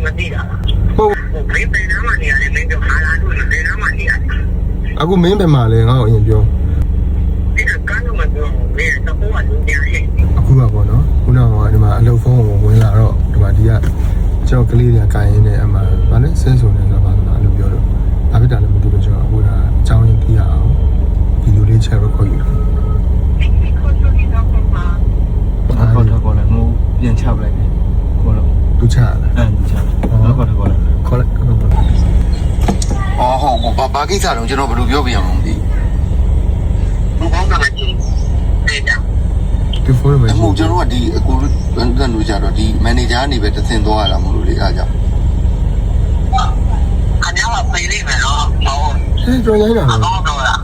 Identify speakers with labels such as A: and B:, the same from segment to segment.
A: မသိတာဟုတ်မင်းပြန်နားမှနေရတယ်မင်းတို့ဟာလာလို့ပြန်နားမှနေရတယ်
B: အခုမင်းပဲမှာလဲငါ့ကိုအရင်ပြော
A: ဒီကကန်းတော့မပြောမင်းသဘောကလုံးပြန်ရှိ
B: အခုကပေါ့နော်ခုနကဒီမှာအလုပ်ဖုန်းကိုဝင်လာတော့ဒီမှာဒီကကျောက်ကလေးတွေကင်ရင်းနဲ့အမှဗာလဲဆဲဆိုနေတော့ဗာလားလို့ပြောတော့ဘာဖြစ်တာလဲမသိလို့ကျွန်တော်အခုကအကြောင်းရင်းသိရအောင်ဗီဒီယိုလေးချက်တော့ခေါ်ယူ
C: ခေါ်တော့လည်းငိုပြန်ချပလိုက်တယ်ခေါ်လို့
B: သူချလား
C: သူချခေါ်တော့လည်း
B: ခေါ်လိုက်
D: အော်ဟုတ်ဘာကိစ္စတော့ကျွန်တော်ဘယ်လိုပြောပြရမလဲမသိ
A: ဘူးဘောင်းကလည်းကြည့်နေတာ
B: ဒီဖုန်းမှာ
D: အမှုကျွန်တော်ကဒီအကူတန်လို့ကြတော့ဒီမန်နေဂျာကနေပဲတဆင်သွားရတာမလို့လေအားကြောင့်
A: အများကပြေးလိမ့်မယ်နော်
B: ဟုတ်ကျော်ရိုင်းတာ
A: ဟုတ်တော့လား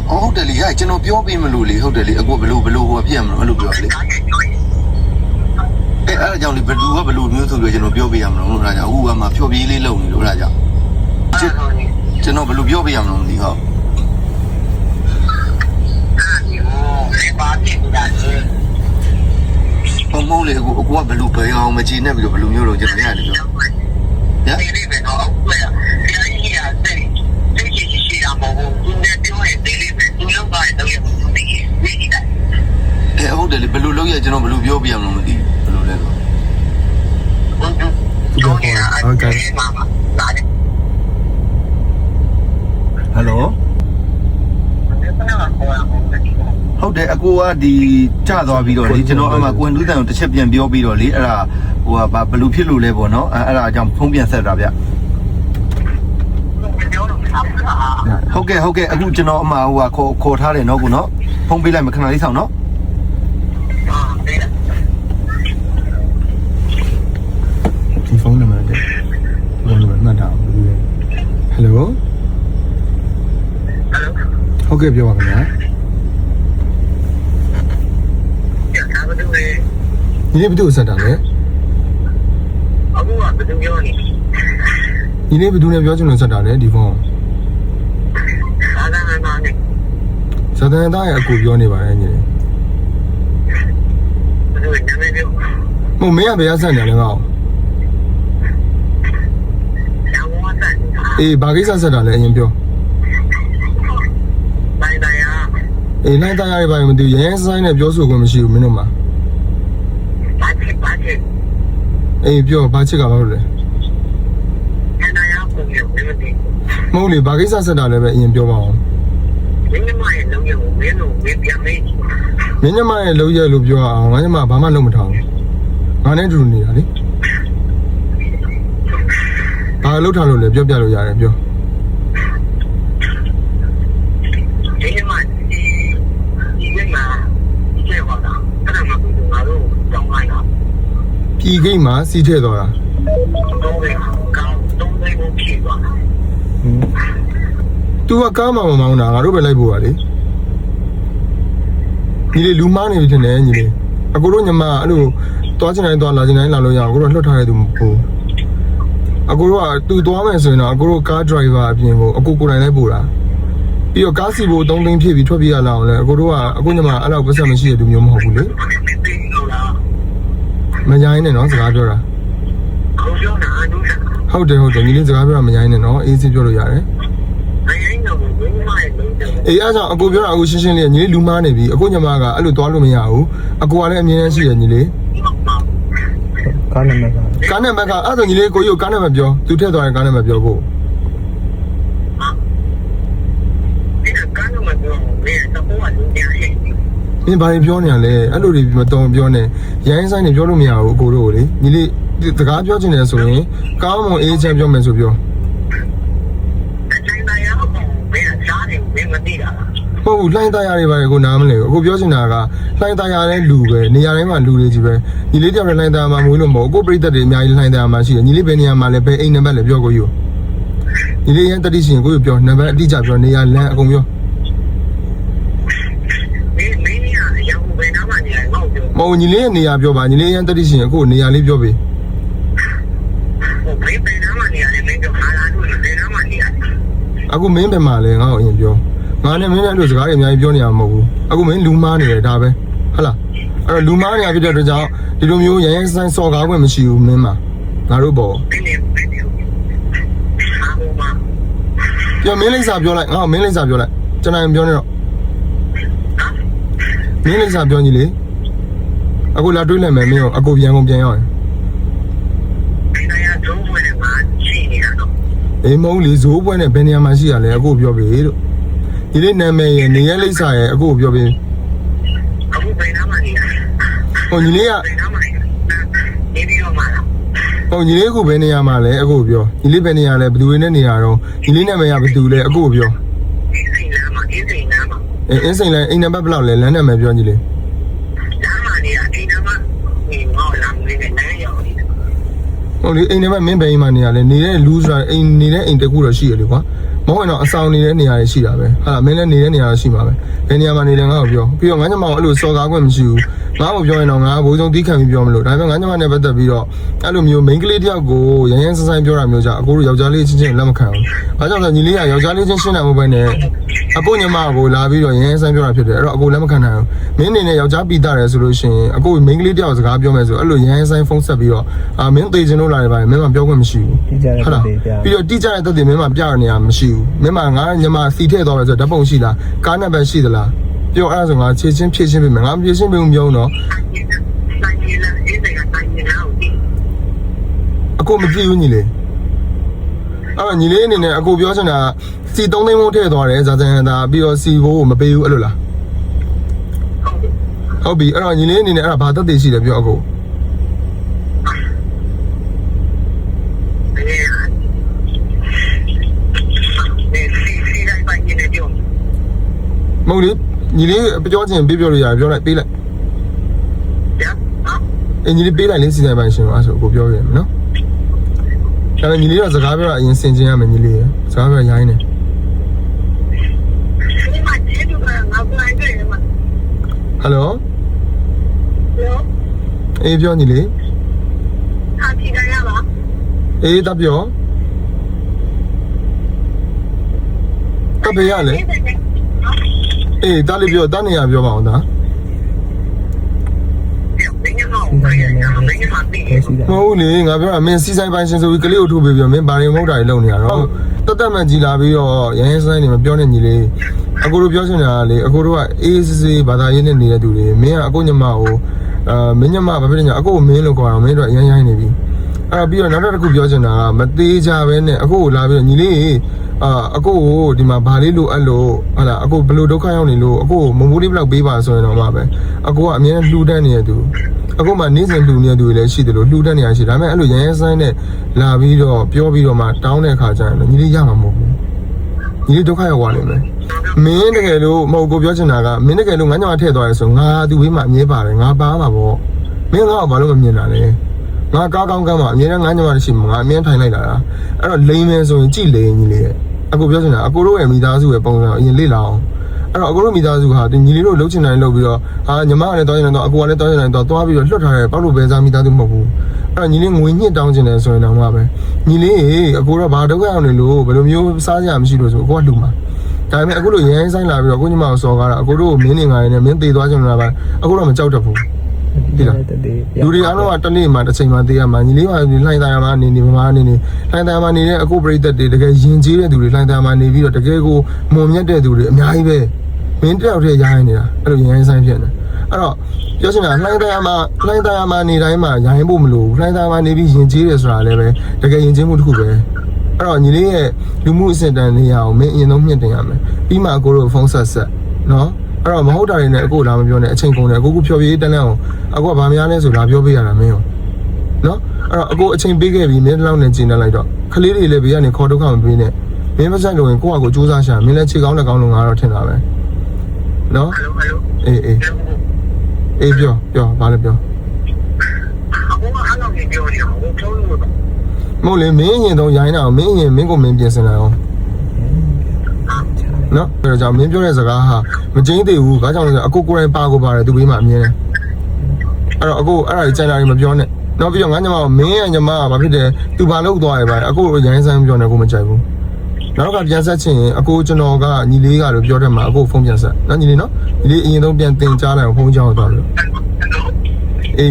D: ဟုတ်တယ်လေကျွန်တော်ပြောပြမလို့လေဟုတ်တယ်လေအခုဘယ်လိုဟိုပြရမလို့အဲ့လိုပြောလေအဲ့ဒါကြောင့်လေဘယ်လိုမျိုးဆိုပြီးကျွန်တော်ပြောပြရမလို့လို့ဒါကြောင့်အခုကမှဖြောပြေးလေးလုပ်နေလို့ဒါကြောင့်ကျွန်တော်ဘယ်လိုပြောပြရမလို့မသိဟုတ်မဟုတ်လေအခုကဘယ်လိုပဲအောင်မချင်နဲ့ပြီးတော့ဘယ်လိုမျိုးတော့ကျွန်တော်ရတယ်ပြော
A: ဟမ်ဒီလေးပဲတော့ဟုတ်ကဲ့ဒီအကြီးအသေးရှိတာမဟုတ်ဘူးသူနဲ့ပြောရင်ဒီလေးပဲသူလောက်ပါတော့ရဘူးဒီကြီးတယ်
D: ဟုတ်တယ်လေဘယ်လိုလုပ်ရကျွန်တော်ဘယ်လိုပြောပြရမလို့မသိဘူးဘယ်လိုလဲတော့
A: ဟုတ်ကဲ့ဟုတ်ကဲ့မာမာလာတယ်
C: ဟယ်လို
D: ဟုတ်တယ်အကိုကဒီကျသွားပြီးတော့လေကျွန်တော်အမှကွန်တူးတန်ကိုတစ်ချက်ပြန်ပြောပြီးတော့လေအဲ့ဒါဟိုကဘယ်လိုဖြစ်လို့လဲပေါ့နော်အဲ့ဒါအကြောင်းဖုန်းပြန်ဆက်တာဗျဟုတ်ကဲ့အခုကျွန်တော်အမှဟိုကခေါ်ထားတယ်နော်ကိုနော်ဖုန်းပေးလိုက်မခဏလေးဆောင်နော်
B: ဒီဖုန်းနံပါတ်တဲ့ဘယ်လိုမှတ်တာဟယ်လိုဟုတ်ကဲ့ပြောပါခင်ဗျာ你那边都有啥子嘞？
A: အခုကဘယ်သူပြောနေ
B: 你那边都那标准的啥子嘞地方？
A: သာသနာ့နဲ့
B: 啥子大爷股票呢吧你？
A: ဘယ်လိုနာမည်ပြော
B: 我没也不要啥子嘞个。
A: ကျောင်းဝတ်တယ်
B: ဘာကိစ္စဆက်တာလဲအရင်ပြော
A: နိုင်တရား
B: နိုင်တရားတွေပါမသိဘူးရဲဆိုင်နဲ့ပြောဆိုခွင့်မရှိဘူးမင်းတို့မှာ
A: ဘာချစ်
B: ပြောဘာချစ်ကဘာလို့လဲ
A: နိုင်တရားကိုမျိုးမသိ
B: မဟုတ်လေဘာကိစ္စဆက်တာလဲပဲအရင်ပြောပါအောင်
A: မင်းမရဲ့လုံးရကိုမင်းတို့ဝေးပြမေး
B: မင်းမရဲ့လုံးရလို့ပြောအောင်ငါညမဘာမှလုပ်မထားဘူးငါနဲ့တူနေတာလေဘာလုပ်ထားလို့လဲပြောပြလို့ရတယ်ပြော
A: ဒီမှာကျေပါတာအဲ့ဒါမှဘူးငါတို့တောင်းလိုက်တာ
B: ပြည်ဂိတ်မှာစီးထည့်သွားတာ
A: တော့ကောင်းတော့ဘယ်လိုဖြစ်သွားလဲ
B: तू ကကားမှမမောင်းတာငါတို့ပဲလိုက်ဖို့ပါလေညီလေးလူမားနေပြီထင်တယ်ညီလေးအကိုတို့ညီမအဲ့လိုသွားချင်တိုင်းသွားလာချင်တိုင်းလာလို့ရအောင်အကိုတို့လွတ်ထားတဲ့သူမဟုတ်အကိုတို့ကသူသွားမယ်ဆိုရင်တော့အကိုတို့ကားဒရိုင်ဘာအပြင်ကိုအကိုကိုယ်တိုင်လိုက်ပို့တာပြီးတော့ကားစီဖို့3သိန်းဖြည့်ပြီးထွက်ပြေးရလာအောင်လဲအကိုတို့ကအခုညီမအဲ့လောက်ပတ်စံမရှိတဲ့လူမျိုးမဟုတ်ဘူးလေမညာင်းနဲ့နော်စကားပြောတာဟုတ်တယ်ညီလေးစကားပြောတာမညာင်းနဲ့နော်အေးစစ်ပြောလို့ရတယ်အားကြောင့်အကိုပြောတာအခုရှင်းရှင်းလေးညီလေးလူမားနေပြီအခုညီမကအဲ့လိုသွားလို့မရဘူးအကိုကလည်းအမြင်နဲ့ရှိရညီလေး
C: ကားနံပါတ်
B: အဲ့ဒါညီလေးကိုကြီးကားနံပါတ်ပြောသူထည့်သွားရင်ကားနံပါတ်ပြောဖို့မင်းဘာပြောနေရလဲအဲ့လိုတွေမတော်ပြောနေရိုင်းဆိုင်နေပြောလို့မရဘူးအကိုတို့ကိုလေညီလေးစကားပြောချင်တယ်ဆိုရင်ကောင်းမွန်အေးချမ်းပြောမယ်ဆိုပြောဟုတ်ဘူးလှိုင်းသားရတွေပါလေကိုနားမလဲဘူးအခုပြောချင်တာကလှိုင်းသားရတဲ့လူပဲနေရာတိုင်းမှာလူတွေကြီးပဲညီလေးကြောက်တဲ့လှိုင်းသားမှာမွေးလို့မဟုတ်ကိုပြိသက်တွေအများကြီးလှိုင်းသားမှာရှိတယ်ညီလေးဘယ်နေရာမှာလဲဘယ်အိမ်နံပါတ်လဲပြောကိုယူညီလေးရန်တတိရှင်ကိုပြောနံပါတ်အတိအကျပြောနေရာလမ်းအကုန်ပြောမဟုတ်ညီလေးရဲ့နေရာပြောပါညီလေးရန်တတိရှင်ကိုနေရာလေးပြောပေးအခုမင်းပဲမှာလဲငါ့ကိုအရင်ပြောငါနဲ့မင်းနဲ့အဲ့လိုစကားတွေအများကြီးပြောနေရမှာမဟုတ်ဘူးအခုမင်းလူမားနေတယ်ဒါပဲဟုတ်လား အဲ့တော့လူမားနေရဖြစ်တဲ့အတွက်ကြောင့်ဒီလိုမျိုးရရင်ဆိုင်စော်ကားခွင့်မရှိဘူးမင်းမငါတို့ပေါ့ပြောမင်းလိမ့်စာပြောလိုက်ငါ့ကိုမင်းလိမ့်စာပြောလိုက်ကျွန်တော်ပြောနေတော့မင်းလိမ့်စာပြောညီလေအခုလာတွေးလိုက်မယ်မင်းကိုအကိုပြန်ကုန်ပြန်ရောက်ရင်အေးမဟုတ်လေဇိုးပွဲနဲ့ဘယ်နေရာမှာရှိရလဲအကိုပြောပြီလို့ဒီလေးနာမည်ရနေရလိမ့်စာရအကိုပြောပြီအခုဘယ်နားမှာနေရဟိုညီလေးကနေပြီးတော့မှာလားဟိုညီလေးကဘယ်နေရာမှာလဲအကိုပြောညီလေးဘယ်နေရာလဲဘယ်သူတွေနဲ့နေရတော့ညီလေးနာမည်ကဘယ်သူလဲအကိုပြောအင်းစိန်လမ်းမှာအင်းစိန်လမ်းမှာအင်းစိန်လမ်းအိမ်နံပါတ်ဘယ်လောက်လဲလမ်းနာမည်ပြောညီလေးလမ်းမှာနေအိမ်နံပါတ်ဟိုငေါ့လမ်းလေးနဲ့လမ်းရောက်နေတယ်ဟုတ်လေအိမ်နံပါတ်မင်းဘယ်အိမ်မှာနေရလဲနေတဲ့လူးဆိုတာအိမ်နေတဲ့အိမ်တကူတော့ရှိရလေကွာမဟုတ်ရင်တော့အဆောင်နေတဲ့နေရာတွေရှိတာပဲဟာမင်းလည်းနေတဲ့နေရာရှိမှာပဲဘယ်နေရာမှာနေလဲငါ့ကိုပြောပြီးတော့ငါညမအဲ့လိုစော်ကားခွင့်မရှိဘူးငါ့ကိုပြောရင်တော့ငါဘိုးဆုံးတီးခံပြီးပြောမလို့ဒါပေမဲ့ငါညမနဲ့ပတ်သက်ပြီးတော့အဲ့လိုမျိုးမိန်းကလေးတယောက်ကိုရရင်စဆိုင်ပြောတာမျိုးကြောင့်အကိုတို့ယောက်ျားလေးချင်းချင်းလက်မခံဘူးဘာကြောင့်လဲညီလေးကယောက်ျားလေးချင်းရှင်းတယ်မဟုတ်ဘဲနဲ့အကိုညမကိုလာပြီးတော့ရရင်ဆိုင်ပြောတာဖြစ်တယ်အဲ့တော့အကိုလက်မခံနိုင်ဘူးမင်းအနေနဲ့ယောက်ျားပီတာတယ်ဆိုလို့ရှိရင်အကိုမိန်းကလေးတယောက်စကားပြောမယ်ဆိုအဲ့လိုရရင်ဆိုင်ဖုန်းဆက်ပြီးတော့မင်းသေချင်လို့လာတယ်ပါမင်းမပြောခွင့်မရှိဘူးဟုတ်လားပြီးတော့တိကျတဲ့သက်သေမင်းမပြရနေရမရှိဘူးမင်းမငါညမစီထည့်သွားမယ်ဆိုတော့ဓာတ်ပုံရှိလားကားနံပါတ်ရှိသလားပြောအဲ့ဒါဆိုငါခြေချင်းဖြည့်ချင်းပြင်မယ်ငါဖြည့်ချင်းပြင်ပြောတော့အကိုမကြည့်ဘူးညီလေးအဲ့ညီလေးအနေနဲ့အကိုပြောချင်တာစီ3သိန်းမို့ထည့်သွားတယ်ဇာတန်တာပြီးတော့စီဘိုးကိုမပေးဘူးအဲ့လိုလားဟုတ်ပြီအဲ့တော့ညီလေးအနေနဲ့အဲ့ဒါဘာသက်သေရှိတယ်ပြောအကိုမဟုတ်လေညီလေးပြောချင်ပြပြောလို့ရတယ်ပြောလိုက်ပေးလိုက်ညီလေးပေးလိုက်လေးစီတိုင်းပိုင်းရှင်တော့အဲ့ဆိုကိုပြောရမယ်နော်ဒါပေမဲ့ညီလေးတော့စကားပြောတာအရင်ဆင်ကျင်ရမယ်ညီလေးရစကားပြောရိုင်းနေဟယ်လိုအေးပြောညီလေးအေးတပ်ပြောတပ်ပြရလေအေးတားလေးပြောတားနေရပြောပါအောင်ဒါမဟုတ်လေငါပြောတာမင်းစီဆိုင်ပိုင်းရှင်ဆိုပြီးကလေးကိုထုတ်ပေးပြောမင်းဘာတွေမဟုတ်တာတွေလုပ်နေရတော့တက်တက်မှန်ကြည်လာပြီးတော့ရရင်ဆိုင်နေမပြောနဲ့ညီလေးအကိုတို့ပြောချင်တာလေအကိုတို့ကအေးစစ်စစ်ဘာသာရေးနဲ့နေတဲ့သူတွေမင်းကအကိုညမကိုမင်းညမဘာဖြစ်လဲညအကိုကိုမင်းလို့ခေါ်တော့မင်းတို့အရင်ရိုင်းနေပြီအဲ့ပြီးတော့နောက်တစ်ခုပြောချင်တာကမသေးကြပဲနဲ့အကိုကိုလာပြီးတော့ညီလေးအကိုကိုဒီမှာဘာလေးလိုအပ်လို့ဟာလားအကိုဘယ်လိုဒုက္ခရောက်နေလို့အကိုမမိုးလေးဘယ်လောက်ပေးပါဆိုရင်တော့မှပဲအကိုကအမြဲလှူဒန်းနေတဲ့သူအကိုမှနေ့စဉ်လှူနေတဲ့သူတွေလည်းရှိတယ်လို့လှူဒန်းနေရရှိဒါပေမဲ့အဲ့လိုရရင်ဆိုင်နဲ့လာပြီးတော့ပြောပြီးတော့မှတောင်းတဲ့ခါကျရင်ညီလေးရမှာမဟုတ်ဘူးညီလေးဒုက္ခရောက်သွားလိမ့်မယ်မင်းတကယ်လို့မဟုတ်ကိုပြောချင်တာကမင်းတကယ်လို့ငါညမထည့်သွားရဲဆိုငါသူ့ဘေးမှာအမြဲပါတယ်ငါပါမှာပေါ့မင်းငါ့ကိုဘာလို့မမြင်တာလဲငါကားကောင်းကမ်းမှာအမြဲတမ်းငါညမရှိမှာငါအမြဲထိုင်လိုက်တာအဲ့တော့လိမ့်မယ်ဆိုရင်ကြည်လိမ့်ညီလေးရဲ့အကိုပြောချင်တာအကိုတို့ရဲ့မိသားစုရဲ့ပုံစံအရင်လေ့လာအောင်အဲ့တော့အကိုတို့မိသားစုဟာညီလေးတို့လှုပ်ချင်တိုင်းလှုပ်ပြီးတော့ညီမကလည်းတောင်းချင်တယ်တော့အကိုကလည်းတောင်းချင်တယ်တော့သွားပြီးတော့လွတ်ထားတယ်ပေါ့လို့ပဲစားမိသားစုမဟုတ်ဘူးအဲ့တော့ညီလေးငွေညှစ်တောင်းချင်တယ်ဆိုရင်တော့မှပဲညီလေးအကိုတော့ဘာဒုက္ခရောက်နေလို့ဘယ်လိုမျိုးစားကြမရှိလို့ဆိုအကိုကလှူမှာဒါပေမဲ့အခုလိုရရင်ဆိုင်လာပြီးတော့ကိုညီမကိုစော်ကားတာအကိုတို့ကိုမင်းနေငါရနဲ့မင်းသေသွားချင်တာပါအကိုတော့မကြောက်တတ်ဘူးဒီလားလူတွေအားလုံးကတနေ့မှတစ်ချိန်မှသေရမှာညီလေးကလှိုင်းသားရမှာနေမမနေလှိုင်းသားမှာနေတဲ့အကိုပရိသတ်တွေတကယ်ယဉ်ကျေးတဲ့သူတွေလှိုင်းသားမှာနေပြီးတော့တကယ်ကိုမုံမြတ်တဲ့သူတွေအများကြီးပဲမင်းတယောက်တည်းရိုင်းနေတာအဲ့လိုရရင်ဆိုင်ဖြစ်နေအဲ့တော့ပြောချင်တာလှိုင်းသားမှာနေတိုင်းမှာရိုင်းဖို့မလိုဘူးလှိုင်းသားမှာနေပြီးယဉ်ကျေးတယ်ဆိုတာလည်းပဲတကယ်ယဉ်ကျေးမှုတစ်ခုပဲအဲ့တော့ညီလေးရဲ့လူမှုအဆင့်တန်းနေရအောင်မင်းအရင်ဆုံးမြင့်တင်ရမယ်ပြီးမှအကိုတို့ဖုန်းဆက်နော်အဲ့တော့မဟုတ်တာတွေနဲ့အကိုလာမပြောနဲ့အချိန်ကုန်တယ်အကိုကဖြော်ပြရေးတန်းလန်းအောင်အကိုကဗာများလဲဆိုလာပြောပေးရတာမင်းရောနော်အဲ့တော့အကိုအချိန်ပေးခဲ့ပြီးမင်းလောက်နဲ့ကျင်းနေလိုက်တော့ခလေးတွေလည်းဘေးကနေခေါ်ဒုက္ခမပေးနဲ့မင်းမဆိုင်လို့ရင်ကိုယ့်အကိုစူးစမ်းရှာမင်းလည်းခြေကောင်းလက်ကောင်းလုံးငါတော့ထင်တာပဲနော်အေးပြောဘာလဲပြောအကိုကအားလုံးကြီးပြောနေတာဟိုပြောလို့မဟုတ်လေမင်းရင်တော့ရိုင်းတာမင်းရင်မင်းကိုမင်းပြင်ဆင်လာအောင်နော်ဒါကြောင့်မင်းပြောတဲ့စကားဟာမကျင်းသေးဘူးဘာကြောင့်လဲဆိုအကိုကိုယ်တိုင်ပါကိုပါတယ်သူဘေးမှာအမြင်တယ်အဲ့တော့အကိုအဲ့ဒါကြီးကြိုင်တာကြီးမပြောနဲ့နောက်ပြီးတော့ငါညမကမင်းရဲ့ညမကဘာဖြစ်တယ်သူဘာလုပ်သွားရပါလဲအကိုရိုင်းဆိုင်မပြောနဲ့ကိုမကြိုက်ဘူးနောက်ကပြန်ဆက်ချင်ရင်အကိုကျွန်တော်ကညီလေးကလို့ပြောတယ်မှာအကိုဖုန်းပြန်ဆက်နော်ညီလေးနော်ညီလေးအရင်ဆုံးပြန်တင်ကြားလိုက်အောင်ဖုန်းကြောင်းသွားလို့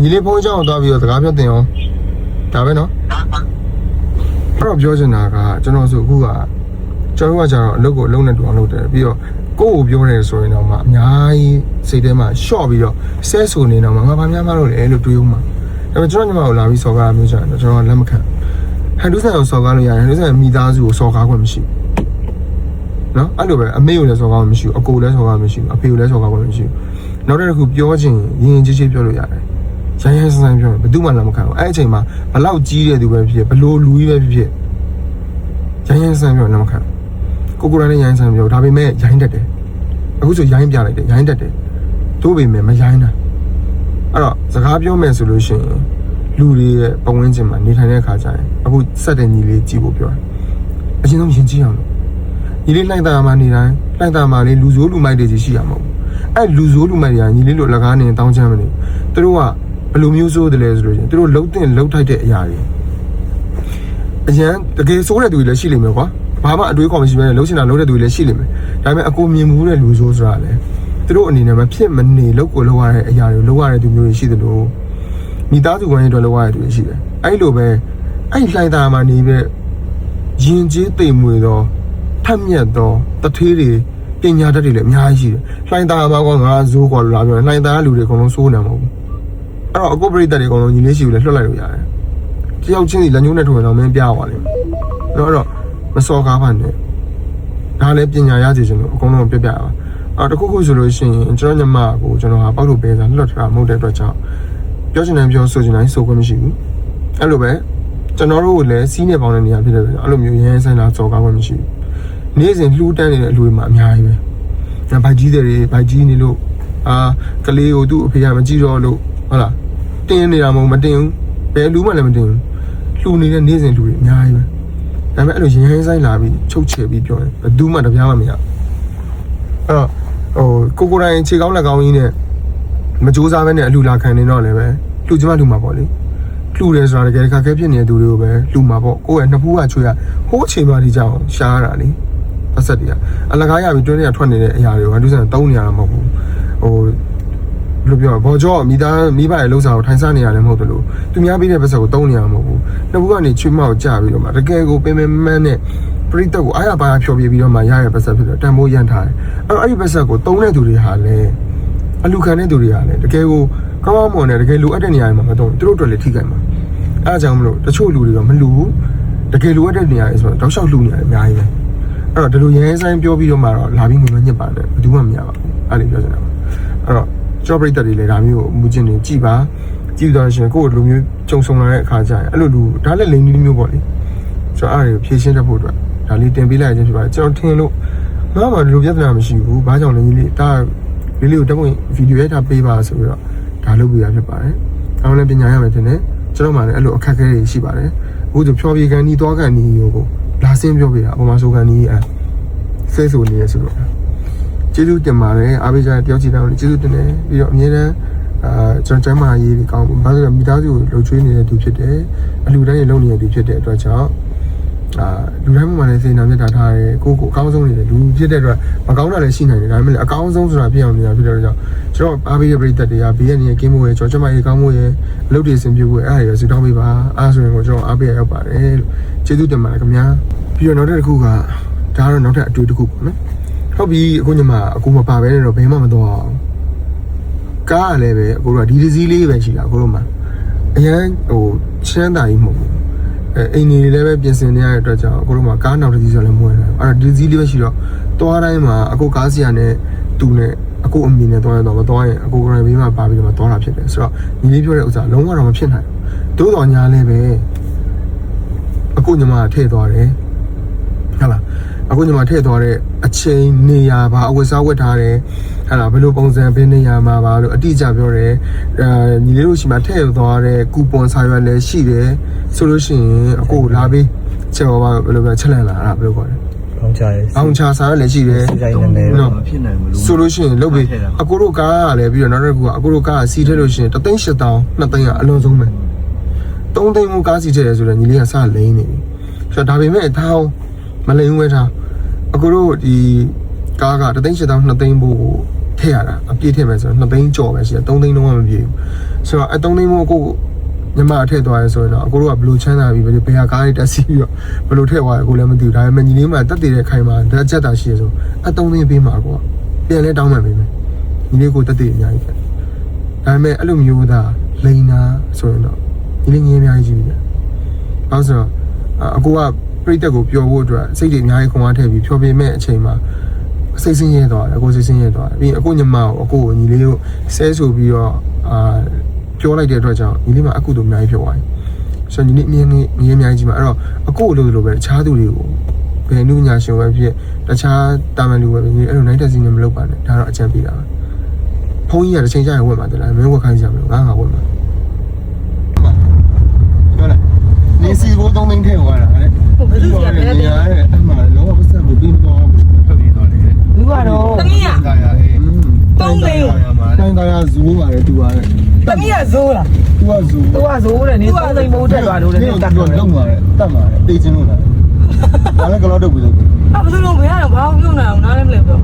B: ညီလေးဖုန်းကြောင်းသွားပြီးတော့စကားပြောတင်အောင်ဒါပဲနော်အဲ့တော့ပြောချင်တာကကျွန်တော်ဆိုအခုကကျွန်တော်ကကြတော့အလုပ်ကိုအလုပ်နဲ့တူအောင်လုပ်တယ်ပြီးတော့ကိုယ့်ကိုပြောတယ်ဆိုရင်တော့မှအများကြီးစိတ်ထဲမှာရှော့ပြီးတော့ဆဲဆိုနေတော့မှငါဘာများမှလို့လဲလို့တွေးဦးမှာဒါပေမဲ့ကျွန်တော်ညီမကိုလာပြီးစော်ကားမျိုးချင်တယ်ကျွန်တော်လက်မခံဟန်ဒူဆန်ကိုစော်ကားလို့ရတယ်ဟန်ဒူဆန်မိသားစုကိုစော်ကားခွင့်မရှိဘူးနော်အဲ့လိုပဲအမေကိုလည်းစော်ကားခွင့်မရှိဘူးအကိုလည်းစော်ကားခွင့်မရှိဘူးအဖေကိုလည်းစော်ကားခွင့်မရှိဘူးနောက်တစ်ခုပြောချင်ရင်ကြီးကြီးပြောလို့ရတယ်ရိုင်းရိုင်းဆန်းဆန်းပြောတယ်ဘယ်သူမှလက်မခံဘူးအဲ့အချိန်မှာဘလောက်ကြီးတဲ့သူပဲဖြစ်ဘလို့လူကြီးပဲဖြစ်ရိုင်းရိုင်းဆန်းဆန်းပြောလက်မခံကိုကိုရနဲ့ရိုင်းဆန်းပြောဒါပေမဲ့ရိုင်းတတ်တယ်အခုဆိုရိုင်းပြလိုက်တယ်ရိုင်းတတ်တယ်တို့ပေမဲ့မရိုင်းတာအဲ့တော့စကားပြောမယ်ဆိုလို့ရှိရင်လူတွေရဲ့ပဝန်းကျင်မှာနေထိုင်တဲ့အခါကျရင်အခုစက်တဲ့ညီလေးကြည့်ဖို့ပြောတယ်အရင်ဆုံးရင်ကြည့်အောင်လို့ညီလေးလိုက်တာမှနေတိုင်းလိုက်တာမှလေးလူဆိုးလူမိုက်တွေကြီးရှိရမှာမဟုတ်အဲ့လူဆိုးလူမိုက်တွေကညီလေးတို့လက်ကားနေတောင်းချမ်းမနေသူတို့ကဘယ်လိုမျိုးဆိုးတယ်လဲဆိုလို့ရှိရင်သူတို့လှုပ်တင်လှုပ်ထိုက်တဲ့အရာတွေအရင်တကယ်ဆိုးတဲ့သူတွေလည်းရှိလိမ့်မယ်ကွာဘာမှအတွေးခေါ်မရှိဘဲနဲ့လှုပ်ချင်တာလှုပ်တဲ့သူတွေလည်းရှိလိမ့်မယ်ဒါပေမဲ့အကိုမြင်မှုတဲ့လူဆိုးဆိုတာလည်းသူတို့အနေနဲ့မဖြစ်မနေလှုပ်ကိုလှုပ်ရတဲ့အရာတွေလှုပ်ရတဲ့သူမျိုးတွေရှိသလိုမိသားစုဝင်တွေအတွက်လှုပ်ရတဲ့သူတွေရှိတယ်အဲ့လိုပဲအဲ့လှိုင်တာမှနေပဲရင်ကျေးတိမ်မွေတော့ထက်မြက်တော့တထေးတွေပညာတတ်တွေလည်းအများကြီးရှိတယ်လှိုင်တာမှကွာငါဇိုးကွာလို့လာပြောလှိုင်တာလူတွေအကုန်လုံးစိုးနေမှာမဟုတ်ဘူးအဲ့တော့အကိုပရိသတ်တွေအကုန်လုံးညီလေးရှိကိုလည်းလွှတ်လိုက်လို့ရတယ်တယောက်ချင်းစီလက်ညှိုးနဲ့ထိုးရင်တော့မင်းပြသွားလိမ့်မယ်အဲ့တော့မစော်ကားပါနဲ့ဒါလည်းပညာရစီခြင်းလို့အကုန်လုံးပြပြပါတခုခုဆိုလို့ရှိရင်ကျွန်တော်ညီမကိုကျွန်တော်ဟာပေါက်လို့ပေးစားလွတ်ထားမဟုတ်တဲ့အတွက်ကြောင့်ပြောချင်တယ်ပြောဆိုချင်တယ်ဆိုခွင့်မရှိဘူးအဲ့လိုပဲကျွန်တော်တို့ကိုလည်းစီးနေပေါင်းတဲ့နေရာဖြစ်တဲ့အတွက်အဲ့လိုမျိုးရင်းဆိုင်လာစော်ကားခွင့်မရှိဘူးနေ့စဉ်လှူတန်းနေတဲ့အလူတွေမှာအများကြီးပဲဗိုက်ကြီးတွေဗိုက်ကြီးနေလို့ကလေးကိုသူ့အဖေကမကြည့်တော့လို့ဟုတ်လားတင်းနေတာမဟုတ်မတင်းဘူးဘယ်လူမှလည်းမတင်းဘူးလှူနေတဲ့နေ့စဉ်လူတွေအများကြီးပဲဒါပေမဲ့အဲ့လိုရင်းဆိုင်လာပြီးချုပ်ချယ်ပြီးပြောတယ်ဘယ်သူမှတပြားမှမရအဲ့တော့ကိုတိုင်းခြေကောင်းလက်ကောင်းကြီးနဲ့မကြိုးစားဘဲနဲ့အလှလာခံနေတော့လည်းပဲလှူချင်မှလှူမှာပေါ့လေလှူတယ်ဆိုတာတကယ်ခက်ခဲဖြစ်နေတဲ့သူတွေကိုပဲလှူမှာပေါ့ကိုယ့်ရဲ့နှစ်ဖူးကချွေရဟိုးချိန်မှဒီကြောင်ရှားရတာလေပတ်သက်တည်းအလကားရပြီးတွင်းထဲကထွက်နေတဲ့အရာတွေကိုဟန်ဒူဆန်တုံးနေရတာမဟုတ်ဘူးဘယ်လိုပြောဘော်ကြောမိဘရဲ့လှုပ်ဆောင်ကိုထိုင်စားနေရတယ်မဟုတ်တယ်လို့သူများပြီးတဲ့ပတ်သက်ကိုတုံးနေရမှာမဟုတ်ဘူးနှစ်ဖူးကနေချွေမောက်ကြပြီးတော့မှတကယ်ကိုပင်ပင်မန်းနဲ့ပရိသတ်ကိုအားရပါဖြောပြပြီးတော့မှရရပတ်သက်ဖြစ်တော့တန်ဖိုးရန်ထားတယ်အဲ့ဒီပတ်သက်ကိုတုံးတဲ့သူတွေဟာလည်းအလူခံတဲ့သူတွေကလည်းတကယ်ကိုကောင်းကောင်းမွန်တဲ့တကယ်လိုအပ်တဲ့နေရာတွေမှာမတုံးသူတို့တို့လည်းထိခိုက်မှာအဲ့ဒါကြောင့်မလို့တချို့လူတွေတော့မလူဘူးတကယ်လိုအပ်တဲ့နေရာတွေဆိုတော့တောက်လျှောက်လူနေရတယ်အများကြီးပဲအဲ့တော့ဒီလိုရဲဆိုင်ပြောပြီးတော့မှတော့လာပြီးငွေမညစ်ပါတယ်ဘယ်သူမှမရပါဘူးအဲ့လိုပြောချင်တာပါအဲ့တော့ကျော်ပရိသတ်တွေလည်းဒါမျိုးကိုမူကျင်နေကြည်ပါကြည့်တော့ရှင်ကိုယ်လိုမျိုးကြုံဆုံလာတဲ့အခါကျရင်အဲ့လိုလူဒါလည်းလိန်လေးမျိုးပေါ့လေကျွန်တော်အဲ့ဒါကိုဖြည့်ရှင်းတတ်ဖို့အတွက်ဒါလေးတင်ပေးလိုက်ခြင်းဖြစ်ပါတယ်ကျွန်တော်ထင်လို့ငါမှဒီလိုပြဿနာမရှိဘူးဘာကြောင့်လဲကြီးလေးဒါလေးကိုတက်ဖို့ဗီဒီယိုရိုက်တာပေးပါဆိုပြီးတော့ဒါလုပ်ပြရဖြစ်ပါတယ်အောင်လည်းပညာရမယ်တင်တယ်ကျွန်တော်မှလည်းအဲ့လိုအခက်အခဲတွေရှိပါတယ်အခုဆိုဖြောပြေကန်ဒီသွားကန်ဒီကိုလာစင်းပြောပြတာအပေါ်မှာဆိုကန်ဒီဆဲဆိုနေရဆိုတော့ကျေးဇူးတင်ပါတယ်အားပေးကြတဲ့တယောက်ချီတောင်းလို့ကျေးဇူးတင်တယ်ပြီးတော့အမြဲတမ်းကျွန်တော်ကျမ်းမာရေးတွေကောင်းဘာလို့လဲမိသားစုကိုလှုပ်ချွေးနေတဲ့သူဖြစ်တယ်အလူတိုင်းရေလုပ်နေတဲ့သူဖြစ်တဲ့အတွက်ကြောင့်လူတိုင်းမှာလည်းစေနာမြတ်တာထားတယ်ကိုအကောင်းဆုံးနေတယ်လူဖြစ်တဲ့အတွက်မကောင်းတာလည်းရှိနိုင်တယ်ဒါပေမဲ့အကောင်းဆုံးဆိုတာဖြစ်အောင်နေတာဖြစ်တဲ့အတွက်ကြောင့်ကျွန်တော်အားပေးတဲ့ပရိသတ်တွေကဘေးရနေကင်းမို့ရကျွန်တော်ကျမကြီးကောင်းမို့ရအလုပ်တွေအဆင်ပြေဖို့အဲ့ဒါတွေဆူတောင်းပေးပါအားဆိုရင်ကိုကျွန်တော်အားပေးရရောက်ပါတယ်လို့ကျေးဇူးတင်ပါတယ်ခင်ဗျာပြီးတော့နောက်တစ်ခုကဒါကတော့နောက်ထပ်အတွေ့တစ်ခုပေါ့နော်ဟုတ်ပြီအခုညမှာအခုမပါဘဲနဲ့တော့ဘယ်မှမတော့အောင်ကားလည်းပဲအခုတော့ဒီဒီဇီးလေးပဲရှိတာအခုတော့မှအရန်ချမ်းသာကြီးမဟုတ်ဘူးအိမ်ကြီးလည်းပဲပြင်ဆင်နေရတဲ့အတွက်ကြောင့်အခုတော့မှကားနောက်တစ်စီးဆိုလည်းမဝင်တော့အဲ့တော့ဒီဇီးလေးပဲရှိတော့သွားတိုင်းမှာအခုကားစီရနဲ့တူနဲ့အခုအမီနဲ့သွားရတော့မသွားရင်အခုဂရိုင်းဘေးမှာပါပြီးတော့မှသွားတာဖြစ်တယ်ဆိုတော့ညီလေးပြောတဲ့ဥစ္စာလုံးဝတော့မဖြစ်နိုင်ဘူးသို့တော်ညာလည်းပဲအခုညီမထည့်သွားတယ်ဟုတ်လားအခုညီမထည့်သွားတဲ့အချိန်နေရာပါအဝတ်စားဝတ်ထားတယ်ဟာလားဘယ်လိုပုံစံဘယ်နေရာမှာပါလို့အတိအကျပြောတယ်ညီလေးတို့ရှိမှထည့်သွားတဲ့ကူပွန်စာရွက်လည်းရှိတယ်ဆိုလို့ရှိရင်အခုလာပြီးချက်ဟောပါဘယ်လိုပဲချက်လန့်လာတာဘယ်လိုခေါ်လဲအောင်ချာစာရွက်လည်းရှိတယ်မဖ
D: ြစ်နိုင်ဘူးဆ
B: ိုလို့ရှိရင်လုပ်ပြီးအခုတို့ကားကလည်းပြီးတော့နောက်တစ်ခုကအခုတို့ကားကစီးထည့်လို့ရှိရင်3,800 2သိန်းကအလုံးစုံပဲ3သိန်းကိုကားစီးထည့်တယ်ဆိုတော့ညီလေးကစလိမ့်နေပြီဆိုတော့ဒါပေမဲ့ထောင်းမလိမ့်ဝဲထားအခုတို့ဒီကားက3,800 2သိန်းဖို့ကို ထည့်ရတာအပြည့်ထည့်မယ်ဆိုတော့2သိန်းကျော်ပဲရှိတယ်3သိန်းလုံးဝမပြည့်ဘူးဆိုတော့3သိန်းမို့ကိုညီမထည့်သွားရဲဆိုရင်တော့အကိုတို့ကဘယ်လိုချမ်းသာပြီးဘယ်ဟာကားတွေတက်စီပြီးတော့ဘယ်လိုထည့်သွားရဲကိုလည်းမသိဘူးဒါပေမဲ့ညီလေးမှတက်တည်တဲ့ခိုင်မှာဓာတ်ချက်တာရှိရဆို3သိန်းပေးမှာကိုပြန်လဲတောင်းမှပေးမယ်ညီလေးကိုတက်တည်အများကြီးပဲဒါပေမဲ့အဲ့လိုမျိုးသားလိန်နာဆိုရင်တော့ညီလေးငင်းအများကြီးကြီးပဲဘာလို့ဆိုတော့အကိုကပြိတက်ကိုပျော်ဖို့အတွက်စိတ်တွေအများကြီးခွန်အားထည့်ပြီးဖြောပြမဲ့အချိန်မှာစိတ်ဆင်းရဲသွားတယ်အကိုစိတ်ဆင်းရဲသွားတယ်ပြီးအကိုညီမကိုညီလေးကိုဆဲဆိုပြီးတော့ပြောလိုက်တဲ့အတွက်ကြောင့်ညီလေးမှာအကုသို့အများကြီးဖြစ်သွားတယ်ဆိုတော့ညီလေးအများကြီးမှာအဲ့တော့အကိုလိုလိုပဲတခြားသူတွေကိုဘယ်နုညာရှင်ပဲဖြစ်တခြားတာမန်လူပဲဖြစ်အဲ့လိုနိုင်တဲ့စီနဲ့မလုပ်ပါနဲ့ဒါတော့အကြံပေးတာဖုန်းကြီးကတစ်ချိန်ကြာရင်ဝင်ပါတလားမင်းဝက်ခိုင်းကြမလို့ငါဝင်ပါပြောလိုက်နေစီဘိုး3သိန်းထည့်သွားတာတဲ့ဘယ်လိုလဲအဲ့မှာလောကပတ်စံကိုပြီးတော့ဖက်ပြီးသွားတယ်
E: လူကတော့တမီးက
B: တာယာ3သိန်းတိုင်းတာယာဇူးပါတယ်သူပါတယ်
E: တမီးကဇိုးလား
B: သူကဇူး
E: တဲ့နေ3သိန်းမိုးထက်သွားလို့လည်းတက်တော့
B: လုံးပါတယ်တတ်ပါတယ်တေးချင်းလို့လားဒါလည်းကတော့တော့ပြီးတော့
E: ဘယ်လိုလုပ်ဘယ်ကတော့ဘာမှပြုံးနေအောင်နားလည်းမလဲပြော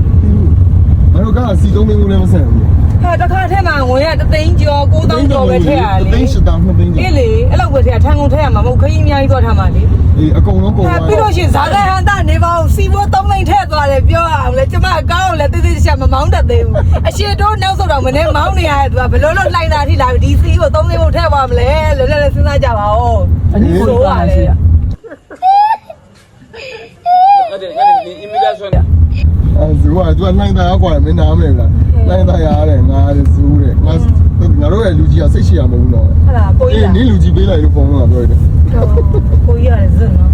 B: မတို့ကစီ3သိန်းလည်းမဆန်ဘူး
E: ဟာတခါထဲမှာဝင်ရ3သိန်းကျော်9သိန်းကျော်ပဲထည့်ရတယ်
B: 3သိန်း7တောင်2သိန်းကျော်
E: အေးလေအဲ့လောက်ပဲထည့်ရထန်ကုန်ထည့်ရမှာမဟုတ်ခကြီးအများကြီးသွားထားမှာလေ
B: အေးအကုန်လုံးကုန်သွား
E: ပြီးလို့ရှိရင်ဇာတ်ဟန်တာနေပါဦးစီဘိုး3သိန်းထည့်သွားတယ်ပြောအောင်လေကျမအကောင်းလည်းတိတိကျကျမမောင်းတတ်သေးဘူးအရှိတော့နောက်ဆုံးတော့မနေ့မောင်းနေရတယ်သူကဘယ်လိုလုပ်လိုက်တာထိလာဒီစီကို3သိန်းမို့ထည့်သွားမလဲလောလောစဉ်းစားကြပါဦးအနည်းဆိုပါလေ
B: ဇူးကသူကနိုင်တာကွာမင်းနားမလဲလားနိုင်တာရတယ်ငါဇူးတဲ့ငါတို့ရဲ့လူကြီးကစိတ်ရှိရမဟုတ်ဘူးတော့
E: ဟုတ်လားကိုကြီး
B: နင်းလူကြီးပေးလိုက်လို့ပုံတော့ပြောရတယ်
E: ကိုကြီးရတယ်ဇွတ်နော်